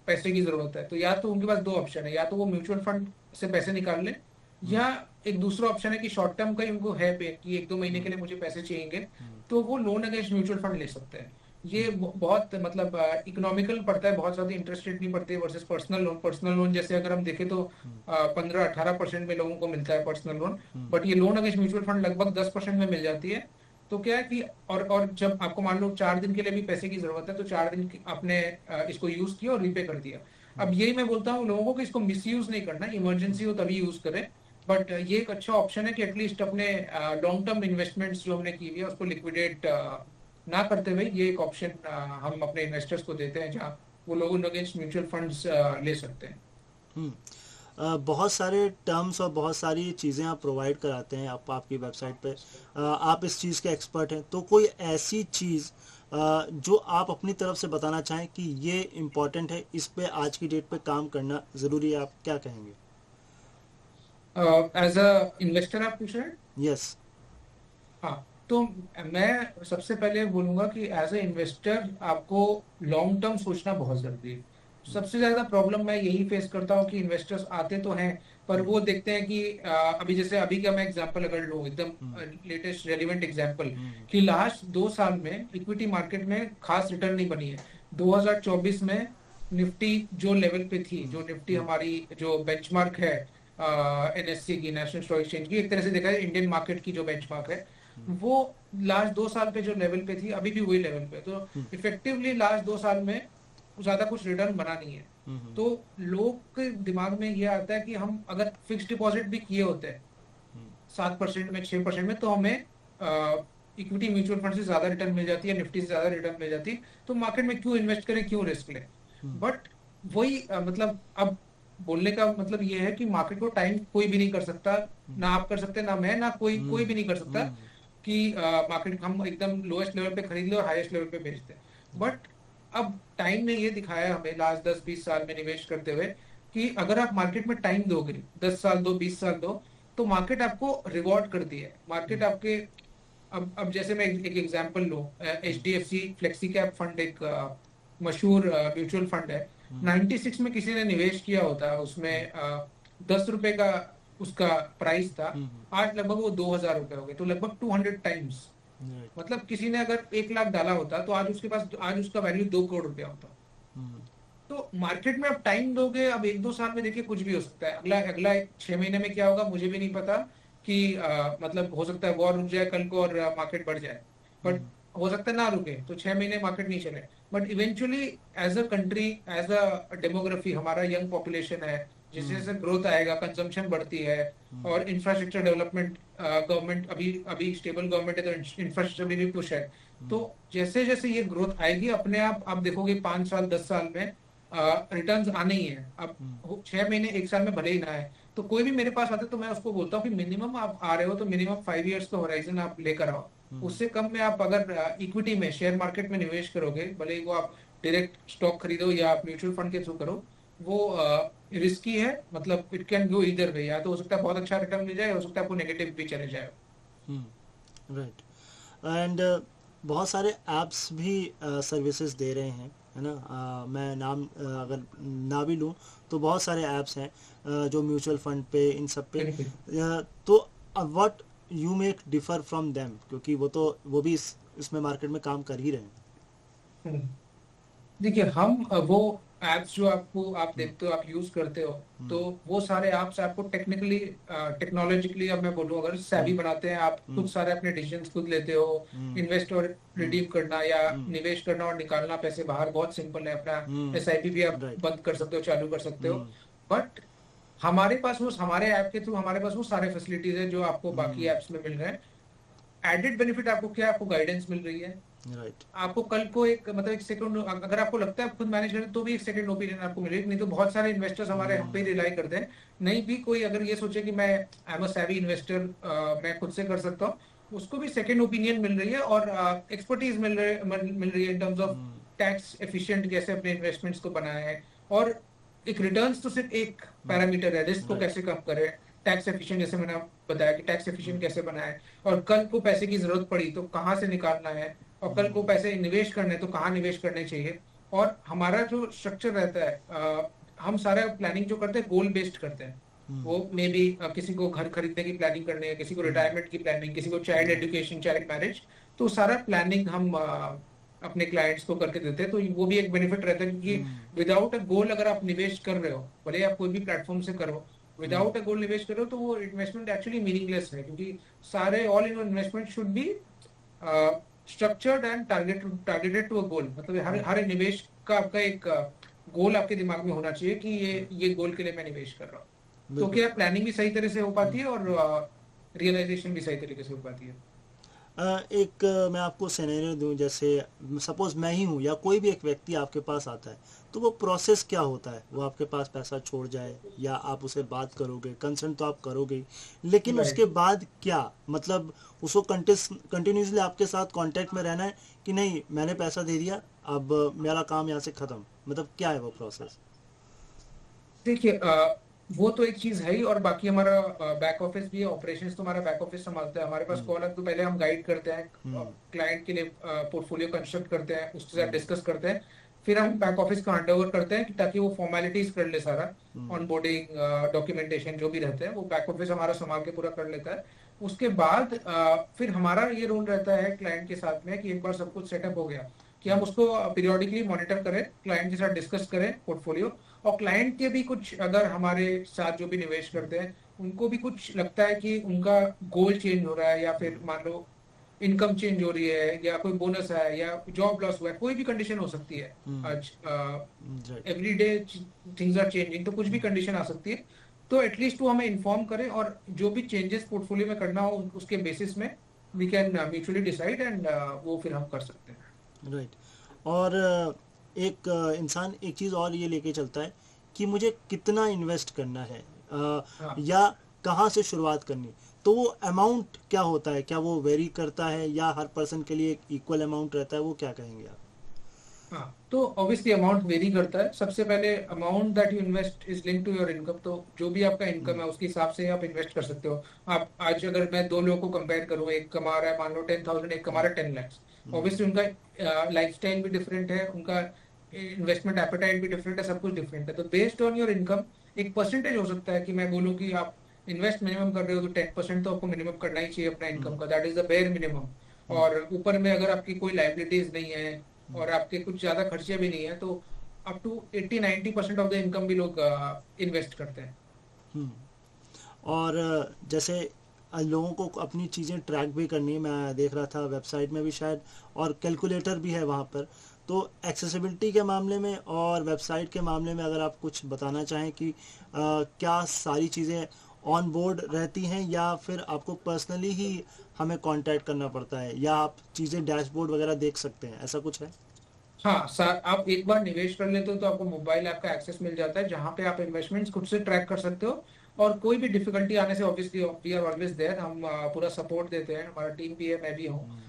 पैसे की जरूरत है, तो या तो उनके पास दो ऑप्शन है, या तो वो म्यूचुअल फंड से पैसे निकाल ले, या एक दूसरा ऑप्शन है कि शॉर्ट टर्म का ही उनको है पे, कि 1-2 महीने के लिए मुझे पैसे चाहिए, तो वो लोन अगेंस्ट म्यूचुअल फंड ले सकते हैं। ये बहुत, मतलब इकोनॉमिकल पड़ता है, बहुत ज्यादा इंटरेस्ट रेट नहीं पड़ती है versus personal loan. Personal loan जैसे अगर हम देखें तो 15-18% में लोगों को मिलता है पर्सनल लोन, बट ये लोन अगेंस्ट म्यूचुअल फंड लगभग 10% में मिल जाती है। तो क्या है कि, और जब आपको मान लो 4 दिन के लिए भी पैसे की जरूरत है, तो 4 दिन आपने इसको यूज किया और रीपे कर दिया। अब यही मैं बोलता हूँ लोगों को कि इसको मिस यूज नहीं करना, इमरजेंसी हो तभी यूज करें। बट ये एक अच्छा ऑप्शन है कि एटलीस्ट अपने लॉन्ग टर्म इन्वेस्टमेंट्स जो हमने की हुई है उसको लिक्विडेट ना करते हुए, ये एक ऑप्शन हम अपने इन्वेस्टर्स को देते हैं, जहाँ वो लोग अगेंस्ट म्यूचुअल फंड्स ले सकते हैं। हम्म। बहुत सारे टर्म्स और बहुत सारी चीज़ें आप प्रोवाइड कराते हैं आपकी वेबसाइट पे। आप इस चीज़ के एक्सपर्ट हैं, तो कोई ऐसी चीज़ जो आप अपनी तरफ से बताना चाहें कि ये इम्पोर्टेंट है, इस पे आज की डेट पे काम करना ज़रूरी है, आप क्या कहेंगे? एज अ इन्वेस्टर आप पूछ रहे हैं? यस। हाँ, तो मैं सबसे पहले बोलूंगा कि एज ए इन्वेस्टर आपको लॉन्ग टर्म सोचना बहुत जरूरी है। सबसे ज्यादा प्रॉब्लम मैं यही फेस करता हूँ कि इन्वेस्टर्स आते तो हैं, पर वो देखते हैं कि अभी, जैसे अभी का मैं एग्जांपल अगर लूँ, एकदम लेटेस्ट रेलिवेंट एग्जांपल, कि लास्ट 2 साल में इक्विटी मार्केट में खास रिटर्न नहीं बनी है। 2024 में निफ्टी जो लेवल पे थी, जो निफ्टी हमारी जो बेंचमार्क है एनएससी की, नेशनल स्टॉक एक्सचेंज की, एक तरह से देखा है इंडियन मार्केट की जो बेंचमार्क है, वो लास्ट 2 साल पे जो लेवल पे थी अभी भी वही लेवल पे। तो इफेक्टिवली लास्ट 2 साल में ज्यादा कुछ रिटर्न बना नहीं है। तो लोग के दिमाग में ये आता है कि हम अगर फिक्स डिपॉजिट भी किए होते हैं 7% में, 6% में, तो हमें इक्विटी म्यूचुअल फंड से ज्यादा रिटर्न मिल जाती है, निफ्टी से ज्यादा रिटर्न मिल जाती है, तो मार्केट में क्यों इन्वेस्ट करें, क्यों रिस्क लें। बट वही मतलब, अब बोलने का मतलब ये है कि मार्केट को टाइम कोई भी नहीं कर सकता, ना आप कर सकते, ना मैं, ना कोई कोई भी नहीं कर सकता कि मार्केट हम एकदम लोएस्ट लेवल पे खरीद ले और हाईएस्ट लेवल पे बेच दें। बट अब टाइम ने ये दिखाया हमें लास्ट 10-20 साल में निवेश करते हुए कि अगर आप मार्केट में टाइम दोगे, 10 साल दो, 20 साल दो, तो मार्केट आपको रिवॉर्ड करती है। मार्केट आपके, अब जैसे मैं एक एग्जांपल लूं, एचडीएफसी फ्लेक्सी कैप फंड एक मशहूर म्यूचुअल फंड है। 96 में किसी ने निवेश किया होता है उसमें, 10 रुपए का उसका प्राइस था, आज लगभग वो 2000 रुपए हो गए, तो लगभग 200 टाइम्स। मतलब किसी ने अगर 1 लाख डाला होता तो आज उसके पास, आज उसका वैल्यू 2 करोड़ रुपया होता। तो मार्केट में आप टाइम दोगे, अब 1-2 साल में देखिए कुछ भी हो सकता है। अगला अगला 6 महीने में क्या होगा मुझे भी नहीं पता कि मतलब हो सकता है वॉर रुक जाए कल को और मार्केट बढ़ जाए, बट हम्म, हो सकता है ना रुके तो 6 महीने मार्केट नहीं चले। But eventually as a country, as a demography, हमारा यंग पॉपुलेशन है, जैसे हम्म, जैसे ग्रोथ आएगा, कंजम्पशन बढ़ती है हम्म, और इंफ्रास्ट्रक्चर डेवलपमेंट, गवर्नमेंट अभी अभी स्टेबल गवर्नमेंट है तो इंफ्रास्ट्रक्चर में भी पुश है। तो हम्म, जैसे जैसे ये ग्रोथ आएगी अपने आप देखोगे 5 साल 10 साल में रिटर्न्स आने ही है। अब हम्म, 6 महीने 1 साल में भले ही ना आए, तो कोई भी मेरे पास आता है तो मैं उसको बोलता हूँ कि मिनिमम आप आ रहे हो तो मिनिमम 5 इयर्स का होराइजन आप लेकर आओ। हम्म, उससे कम में आप अगर इक्विटी में, शेयर मार्केट में निवेश करोगे, भले ही वो आप डायरेक्ट स्टॉक खरीदो या आप म्यूचुअल फंड के थ्रू करो, वो रिस्की है। मतलब इट कैन गो इधर वे, या तो हो सकता है बहुत अच्छा रिटर्न मिल जाए, हो सकता है आपको नेगेटिव भी चले जाए। राइट। एंड बहुत सारे ऐप्स भी सर्विसेज दे रहे हैं, है ना। मैं नाम अगर ना भी लूँ तो बहुत सारे ऐप्स हैं जो म्यूचुअल फंड पे इन सब पे बिल्कुल। तो what you make differ from them, क्योंकि वो भी इसमें मार्केट में काम कर ही रहे हैं। हम्म। देखिए हम वो एप्स जो आपको आप हम्म, देखते हो, आप यूज करते हो, तो हम्म, वो सारे एप्स आपको टेक्निकली टेक्नोलॉजिकली, अब मैं बोलूँ अगर सैवी हम्म, बनाते हैं, आप खुद हम्म, सारे अपने डिसीजंस खुद लेते हो। हम्म, इन्वेस्ट और हम्म, रिडीम करना या हम्म, निवेश करना और निकालना पैसे बाहर बहुत सिंपल है। अपना एसआईपी भी आप राइट। बंद कर सकते हो, चालू कर सकते हो। हम्म, बट हमारे ऐप के थ्रू हमारे पास वो सारे फैसिलिटीज है जो आपको बाकी हम्म, एप्स में मिल रहे हैं। एडेड बेनिफिट आपको क्या है, आपको गाइडेंस मिल रही है। राइट। आपको कल को एक मतलब एक सेकंड, अगर आपको लगता है आप खुद मैनेज करें तो भी एक सेकंड ओपिनियन आपको मिलेगी। नहीं तो बहुत सारे इन्वेस्टर्स हमारे हम पे हम्म, रिलाई करते हैं। नहीं भी कोई अगर ये सोचे कि मैं I am a savvy investor, मैं खुद से कर सकता हूँ, उसको भी सेकंड ओपिनियन मिल रही है और एक्सपर्टीज मिल रही है in terms of hmm, tax efficient कैसे अपने इन्वेस्टमेंट्स को बनाए हैं। और एक रिटर्न्स तो सिर्फ एक हम्म, पैरामीटर है, रिस्क को राइट। कैसे कम करें। टैक्स एफिशिएंट, जैसे मैंने बताया कि टैक्स एफिशिएंट हम्म, कैसे बनाए, और कल को पैसे की जरूरत पड़ी तो कहाँ से निकालना है, और कल को हम्म, पैसे निवेश करने तो कहाँ निवेश करने चाहिए। और हमारा जो स्ट्रक्चर रहता है, हम सारा प्लानिंग जो करते हैं गोल बेस्ड करते हैं। हम्म, वो मे बी किसी को घर खरीदने की प्लानिंग करनी है, किसी को हम्म, रिटायरमेंट की प्लानिंग, किसी को child right. Education, child marriage. तो सारा प्लानिंग हम अपने क्लाइंट्स को करके देते हैं। तो वो भी एक बेनिफिट रहता है, क्योंकि हम्म, विदाउट अ गोल अगर आप निवेश कर रहे हो, भले ही आप कोई भी प्लेटफॉर्म से करो, हम्म, विदाउट अ गोल निवेश कर रहे हो, तो वो इन्वेस्टमेंट एक्चुअली मीनिंगलेस है। क्योंकि सारे all in investment should be structured and targeted to a goal. मतलब हर हम्म, हर निवेश का आपका एक गोल आपके दिमाग में होना चाहिए कि ये गोल के लिए मैं निवेश कर रहा हूँ। तो बिल्कुल। क्या प्लानिंग भी सही तरह से हो हम्म, पाती है और रियलाइजेशन भी सही तरीके से हो पाती है। एक मैं आपको सिनेरियो दूं, जैसे सपोज मैं ही हूं या कोई भी एक व्यक्ति आपके पास आता है, तो वो प्रोसेस क्या होता है? वो आपके पास पैसा छोड़ जाए या आप उसे बात करोगे, कंसर्न तो आप करोगे ही, लेकिन उसके राइट। बाद क्या, मतलब उसको कंटिन्यूसली आपके साथ कांटेक्ट में रहना है कि नहीं मैंने पैसा दे दिया अब मेरा काम यहाँ से खत्म, मतलब क्या है वो प्रोसेस? देखिए वो तो एक चीज है ही, और बाकी हमारा बैक ऑफिस भी है। ऑपरेशंस तो हमारा बैक ऑफिस संभालता है। हमारे पास हम्म, कॉल है तो पहले हम गाइड करते हैं, हम्म, क्लाइंट के लिए पोर्टफोलियो कंस्ट्रक्ट करते हैं, उसके साथ हम्म, डिस्कस करते हैं। फिर हम बैक ऑफिस को हैंड ओवर करते हैं ताकि वो फॉर्मेलिटीज कर ले सारा, हम्म, ऑनबोर्डिंग, डॉक्यूमेंटेशन जो भी रहते हैं वो बैक ऑफिस हमारा संभाल के पूरा कर लेता है। उसके बाद फिर हमारा ये रोल रहता है क्लाइंट के साथ में कि एक बार सब कुछ सेटअप हो गया, कि हम उसको पीरियोडिकली मॉनिटर करें, क्लाइंट के साथ डिस्कस करें पोर्टफोलियो। और क्लाइंट के भी कुछ, अगर हमारे साथ जो भी निवेश करते हैं उनको भी कुछ लगता है कि उनका गोल चेंज हो रहा है, या फिर मान लो इनकम चेंज हो रही है, या कोई बोनस है, या जॉब लॉस हुआ है, कोई भी कंडीशन हो सकती है। हम्म, आज right. Every day things are changing, तो कुछ भी कंडीशन आ सकती है। तो एटलीस्ट वो हमें इन्फॉर्म करें, और जो भी चेंजेस पोर्टफोलियो में करना हो उसके बेसिस में we can mutually decide, and वो फिर हम कर सकते हैं। राइट। और एक इंसान एक चीज़ और ये लेके चलता है कि मुझे कितना इन्वेस्ट करना है, हाँ। या कहाँ से शुरुआत करनी, तो वो अमाउंट क्या होता है, क्या वो वेरी करता है या हर पर्सन के लिए एक इक्वल अमाउंट रहता है, वो क्या कहेंगे आप? हाँ, तो ऑब्वियसली अमाउंट वेरी करता है। सबसे पहले amount that you invest is link to your income. तो जो भी आपका हम्म, इनकम है उसके हिसाब से आप इन्वेस्ट कर सकते हो। आप आज अगर मैं दो लोगों को कंपेयर करूँ, एक कमा रहा है मान लो 10,000, एक कमा रहा है 10 lakhs, हम्म, ऑब्वियसली उनका लाइफस्टाइल भी डिफरेंट है, उनका इन्वेस्टमेंट एपेटाइट भी डिफरेंट है, सब कुछ डिफरेंट है। तो बेस्ड ऑन योर इनकम एक परसेंटेज हो सकता है कि मैं बोलूँ कि आप इन्वेस्ट मिनिमम कर रहे हो तो 10% तो आपको मिनिमम करना ही चाहिए अपना हम्म, इनकम का, that is the bare minimum. हम्म, और ऊपर में अगर आपकी कोई लाइबिलिटीज नहीं है और आपके कुछ ज्यादा खर्चे भी नहीं है, तो up to 80-90% of the income भी लोग इन्वेस्ट करते हैं। हम्म। और जैसे लोगों को अपनी चीज़ें ट्रैक भी करनी है, मैं देख रहा था वेबसाइट में भी शायद, और कैलकुलेटर भी है वहाँ पर। तो एक्सेसिबिलिटी के मामले में और वेबसाइट के मामले में अगर आप कुछ बताना चाहें कि क्या सारी चीज़ें ऑन बोर्ड रहती हैं या फिर आपको पर्सनली ही हमें कांटेक्ट करना पड़ता है, या आप चीज़ें डैशबोर्ड वगैरह देख सकते हैं, ऐसा कुछ है? हाँ सर, आप एक बार निवेश कर लेते हो तो आपको मोबाइल ऐप का एक्सेस मिल जाता है, जहाँ पे आप इन्वेस्टमेंट्स खुद से ट्रैक कर सकते हो। और कोई भी डिफिकल्टी आने से obviously we are always there, हम पूरा सपोर्ट देते हैं, हमारा टीम भी है, मैं भी हूँ।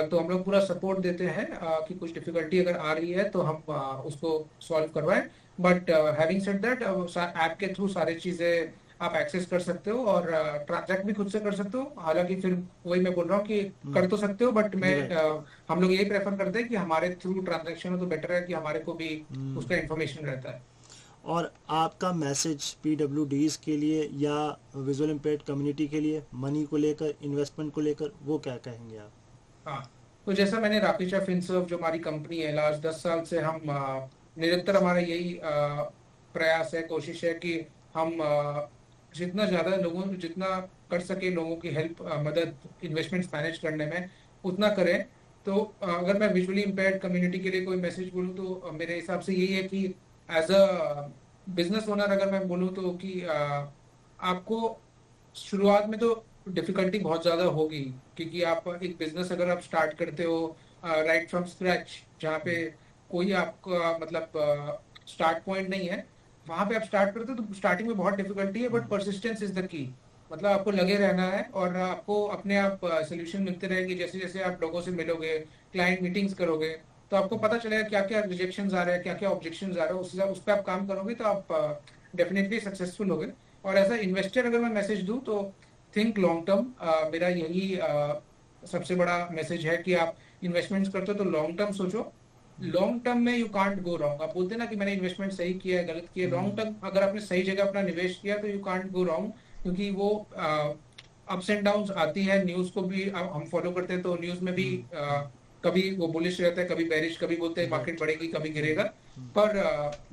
तो हम लोग पूरा सपोर्ट देते हैं कि कुछ डिफिकल्टी अगर आ रही है तो हम उसको सॉल्व करवाएं। But having said that, app के थ्रू सारी चीजें आप एक्सेस कर सकते हो और ट्रांजैक्ट भी खुद से कर सकते हो। हालांकि फिर वही मैं बोल रहा हूँ कि कर तो सकते हो, बट मैं राइट। हम लोग यही प्रेफर करते हैं कि हमारे थ्रू ट्रांजैक्शन हो तो बेटर है, कि हमारे को भी उसका इन्फॉर्मेशन रहता है। और आपका मैसेज पीडब्ल्यूडीज के लिए या विजुअल इम्पेयर्ड कम्युनिटी के लिए, मनी को लेकर, इन्वेस्टमेंट को लेकर, वो क्या कहेंगे आप? हाँ, तो जैसा मैंने राकेशा फिनसर्व जो हमारी कंपनी है, लास्ट 10 साल से हम निरंतर हमारा यही प्रयास है, कोशिश है कि हम जितना ज्यादा लोगों, जितना कर सके लोगों की हेल्प, मदद इन्वेस्टमेंट्स मैनेज करने में, उतना करें। तो अगर मैं विजुअली इम्पेयर्ड कम्युनिटी के लिए कोई मैसेज बोलूँ तो मेरे हिसाब से यही है कि एज अ बिजनेस ओनर अगर मैं बोलूँ तो कि आपको शुरुआत में तो डिफिकल्टी बहुत ज्यादा होगी, क्योंकि आप एक बिजनेस अगर आप स्टार्ट करते हो राइट फ्रॉम स्क्रैच, जहाँ पे कोई आपका मतलब स्टार्ट पॉइंट नहीं है, वहां पे आप स्टार्ट करते हो तो स्टार्टिंग में बहुत डिफिकल्टी है, but persistence is the key. मतलब आपको लगे रहना है और आपको अपने आप सोल्यूशन मिलते रहेंगे। जैसे जैसे आप लोगों से मिलोगे, क्लाइंट मीटिंग्स करोगे, तो आपको पता चलेगा क्या क्या रिजेक्शन आ रहे हैं, क्या क्या ऑब्जेक्शन आ रहे हैं, उस पर आप काम करोगे तो आप डेफिनेटली सक्सेसफुल होगे। और एज अ इन्वेस्टर अगर मैं मैसेज दूं तो थिंक लॉन्ग टर्म। मेरा यही सबसे बड़ा मैसेज है कि आप इन्वेस्टमेंट्स करते हो तो लॉन्ग टर्म सोचो। लॉन्ग टर्म में यू कांट गो रॉन्ग। आप बोलते हैं ना कि मैंने इन्वेस्टमेंट सही किया है, गलत किया है, लॉन्ग टर्म अगर आपने सही जगह अपना निवेश किया तो यू कांट गो रॉन्ग। क्योंकि वो अप्स एंड डाउन्स आती है, न्यूज को भी हम फॉलो करते हैं, तो न्यूज में भी कभी वो बुलिश रहता है, कभी बेरिश, कभी बोलते हैं मार्केट राइट। बढ़ेगी, कभी गिरेगा। पर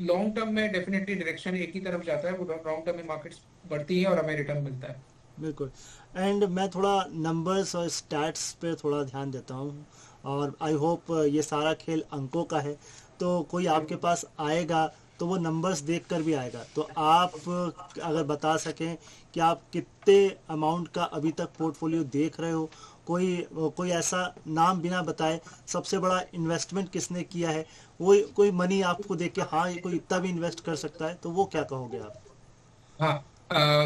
लॉन्ग टर्म में डेफिनेटली डायरेक्शन एक ही तरफ जाता है, वो लॉन्ग टर्म में मार्केट्स बढ़ती है और हमें रिटर्न मिलता है। बिल्कुल। एंड मैं थोड़ा नंबर्स और स्टैट्स पे थोड़ा ध्यान देता हूँ, और आई होप ये सारा खेल अंकों का है, तो कोई आपके बिल्कुल। पास आएगा तो वो नंबर्स देख कर भी आएगा। तो आप अगर बता सकें कि आप कितने अमाउंट का अभी तक पोर्टफोलियो देख रहे हो, कोई कोई ऐसा नाम बिना बताए सबसे बड़ा इन्वेस्टमेंट किसने किया है, वो कोई मनी आपको देख के हाँ ये कोई इतना भी इन्वेस्ट कर सकता है, तो वो क्या कहोगे आप? हाँ,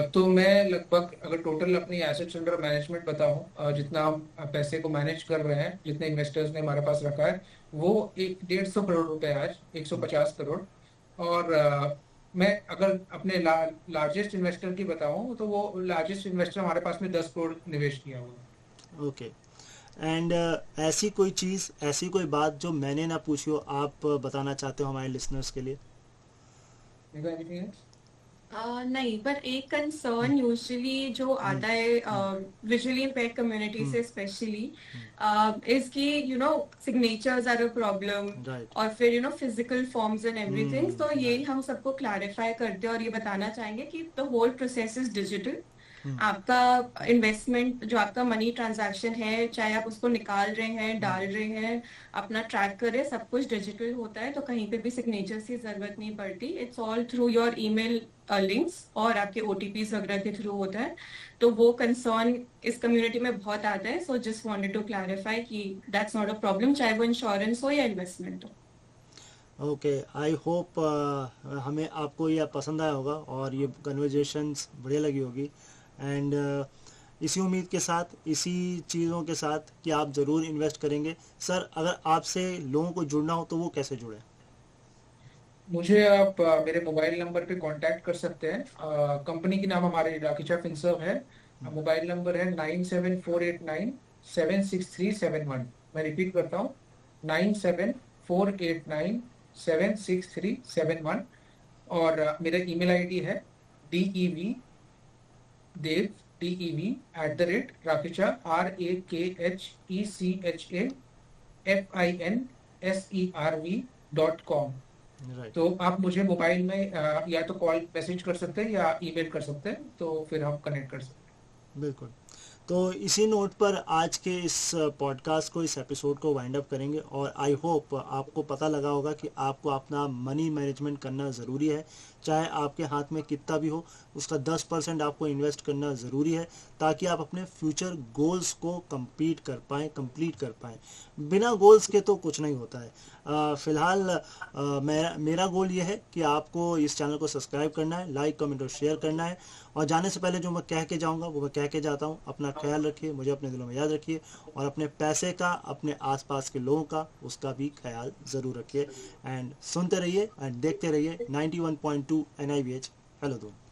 तो मैं लगभग अगर टोटल अपनी एसेट्स अंडर मैनेजमेंट बताऊं, जितना हम पैसे को मैनेज कर रहे हैं, जितने इन्वेस्टर्स ने हमारे पास रखा है, वो 150 करोड़ रुपए है आज, 150 करोड़। और मैं अगर अपने लार्जेस्ट इन्वेस्टर की बताऊं तो वो लार्जेस्ट इन्वेस्टर हमारे पास में 10 करोड़ निवेश किया हुआ है। ओके। एंड ऐसी कोई चीज़, ऐसी कोई बात जो मैंने ना पूछी हो, आप बताना चाहते हो हमारे लिसनर्स के लिए? Anything else? नहीं, पर एक कंसर्न यूजुअली जो आता है विजुअली इम्पेयर्ड कम्युनिटी से स्पेशली इज कि signatures are a problem, right. और फिर फिजिकल फॉर्म्स एंड एवरीथिंग। तो ये हम सबको क्लैरिफाई करते हैं और ये बताना चाहेंगे कि the whole process is digital. आपका इन्वेस्टमेंट, जो आपका मनी ट्रांजैक्शन है, चाहे आप उसको निकाल रहे हैं, डाल रहे हैं, अपना ट्रैक करें, सब कुछ डिजिटल होता है। तो कहीं पे भी सिग्नेचर्स की जरूरत नहीं पड़ती। It's all through your email links और आपके ओटीपीज वगैरह के थ्रू होता है। तो वो कंसर्न इस कम्युनिटी में बहुत आता है। So just wanted to clarify कि दैट्स नॉट अ प्रॉब्लम, चाहे वो इंश्योरेंस हो या इन्वेस्टमेंट हो। ओके, आई होप हमें आपको यह पसंद आया होगा और ये कन्वर्जेशंस बढ़िया लगी होगी। एंड इसी उम्मीद के साथ, इसी चीज़ों के साथ कि आप ज़रूर इन्वेस्ट करेंगे। सर, अगर आपसे लोगों को जुड़ना हो तो वो कैसे जुड़े? मुझे आप मेरे मोबाइल नंबर पे कांटेक्ट कर सकते हैं। कंपनी की नाम हमारे राकेशा फिनसर्व है। मोबाइल नंबर है 9748976371। मैं रिपीट करता हूँ, 9748976371। और मेरा ईमेल आईडी है DEV देव DEV@rakesha RAKHECHA FINSERV.com। राइट। तो आप मुझे मोबाइल में या तो कॉल मैसेज कर सकते हैं या ईमेल कर सकते हैं, तो फिर हम कनेक्ट कर सकते बिल्कुल। तो इसी नोट पर आज के इस पॉडकास्ट को, इस एपिसोड को वाइंड अप करेंगे, और आई होप आपको पता लगा होगा कि आपको अपना मनी मैनेजमेंट करना ज़रूरी है। चाहे आपके हाथ में कितना भी हो, उसका 10% आपको इन्वेस्ट करना ज़रूरी है, ताकि आप अपने फ्यूचर गोल्स को कंप्लीट कर पाएँ। बिना गोल्स के तो कुछ नहीं होता है। फ़िलहाल मेरा गोल ये है कि आपको इस चैनल को सब्सक्राइब करना है, लाइक कमेंट और शेयर करना है। और जाने से पहले जो मैं कह के जाऊंगा वो मैं कह के जाता हूँ, अपना ख्याल रखिए, मुझे अपने दिलों में याद रखिए, और अपने पैसे का, अपने आसपास के लोगों का, उसका भी ख्याल ज़रूर रखिए। एंड सुनते रहिए एंड देखते रहिए 91.2 NIVH। हेलो दोस्त।